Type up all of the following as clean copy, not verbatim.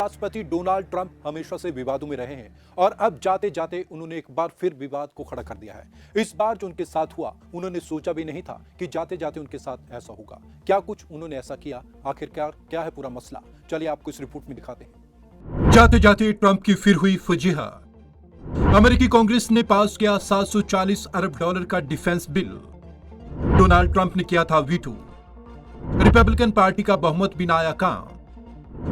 राष्ट्रपति Donald Trump हमेशा से विवादों में रहे हैं और अब जाते जाते उन्होंने एक बार फिर विवाद को खड़ा कर दिया है। इस बार जो उनके साथ हुआ, उन्होंने सोचा भी नहीं था कि जाते जाते उनके साथ ऐसा होगा। क्या कुछ उन्होंने ऐसा किया, आखिरकार क्या है पूरा मसला, चलिए आपको इस रिपोर्ट में दिखाते हैं। जाते जाते ट्रंप की फिर हुई फजीहत। अमेरिकी कांग्रेस ने पास किया $740 अरब का डिफेंस बिल। डोनाल्ड ट्रंप ने किया था वीटो। रिपब्लिकन पार्टी का बहुमत भी नाकाम।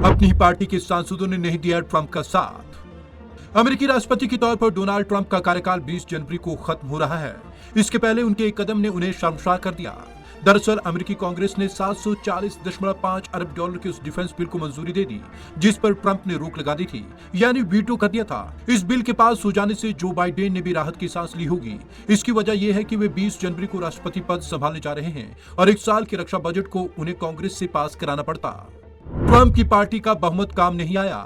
अपनी ही पार्टी के सांसदों ने नहीं दिया ट्रंप का साथ। अमेरिकी राष्ट्रपति के तौर पर डोनाल्ड ट्रंप का कार्यकाल 20 जनवरी को खत्म हो रहा है। इसके पहले उनके एक कदम ने उन्हें शर्मसार कर दिया। दरअसल अमेरिकी कांग्रेस ने $740.5 अरब के उस डिफेंस बिल को मंजूरी दे दी जिस पर ट्रंप ने रोक लगा दी थी, यानी वीटो कर दिया था। इस बिल के पास हो जाने से जो बाइडेन ने भी राहत की सांस ली होगी। इसकी वजह यह है कि वे 20 जनवरी को राष्ट्रपति पद संभालने जा रहे हैं और एक साल के रक्षा बजट को उन्हें कांग्रेस से पास कराना पड़ता। ट्रंप की पार्टी का बहुमत काम नहीं आया।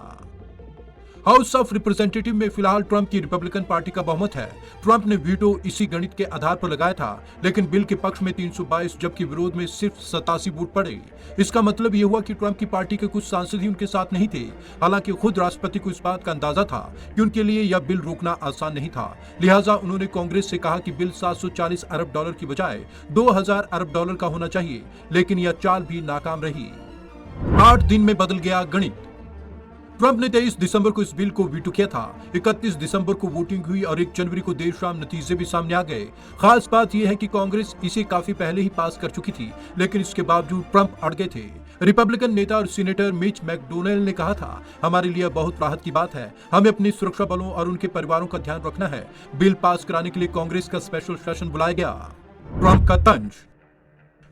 हाउस ऑफ रिप्रेजेंटेटिव में फिलहाल ट्रंप की रिपब्लिकन पार्टी का बहुमत है। ट्रंप ने वीटो इसी गणित के आधार पर लगाया था, लेकिन बिल के पक्ष में 322 जबकि विरोध में सिर्फ 87 वोट पड़े। इसका मतलब यह हुआ कि ट्रंप की पार्टी के कुछ सांसद ही उनके साथ नहीं थे। हालांकि खुद राष्ट्रपति को इस बात का अंदाजा था कि उनके लिए यह बिल रोकना आसान नहीं था, लिहाजा उन्होंने कांग्रेस से कहा कि बिल $740 अरब की बजाय $2000 अरब का होना चाहिए, लेकिन यह चाल भी नाकाम रही। 8 दिन में बदल गया गणित। ट्रंप ने 23 दिसंबर को इस बिल को वीटो किया था। 31 दिसंबर को वोटिंग हुई और 1 जनवरी को देर शाम नतीजे भी सामने आ गए। खास बात यह है कि कांग्रेस इसे काफी पहले ही पास कर चुकी थी, लेकिन इसके बावजूद ट्रंप अड़ गए थे। रिपब्लिकन नेता और सीनेटर मिच मैकडोनेल ने कहा था, हमारे लिए बहुत राहत की बात है, हमें अपनी सुरक्षा बलों और उनके परिवारों का ध्यान रखना है। बिल पास कराने के लिए कांग्रेस का स्पेशल सेशन बुलाया गया। ट्रंप का तंज।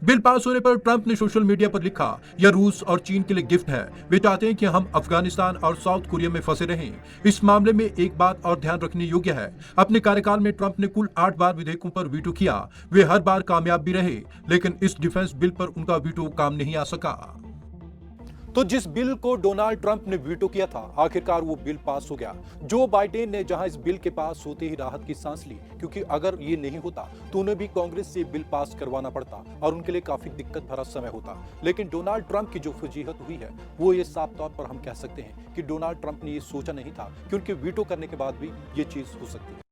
बिल पास होने पर ट्रंप ने सोशल मीडिया पर लिखा, यह रूस और चीन के लिए गिफ्ट है। वे चाहते हैं कि हम अफगानिस्तान और साउथ कोरिया में फंसे रहें। इस मामले में एक बात और ध्यान रखने योग्य है, अपने कार्यकाल में ट्रंप ने कुल 8 बार विधेयकों पर वीटो किया। वे हर बार कामयाब भी रहे, लेकिन इस डिफेंस बिल पर उनका वीटो काम नहीं आ सका। तो जिस बिल को डोनाल्ड ट्रंप ने वीटो किया था, आखिरकार वो बिल पास हो गया। जो बाइडेन ने जहां इस बिल के पास होते ही राहत की सांस ली, क्योंकि अगर ये नहीं होता तो उन्हें भी कांग्रेस से बिल पास करवाना पड़ता और उनके लिए काफी दिक्कत भरा समय होता। लेकिन डोनाल्ड ट्रंप की जो फजीहत हुई है, वो ये साफ तौर पर हम कह सकते हैं कि डोनाल्ड ट्रंप ने ये सोचा नहीं था कि उनके वीटो करने के बाद भी ये चीज हो सकती है।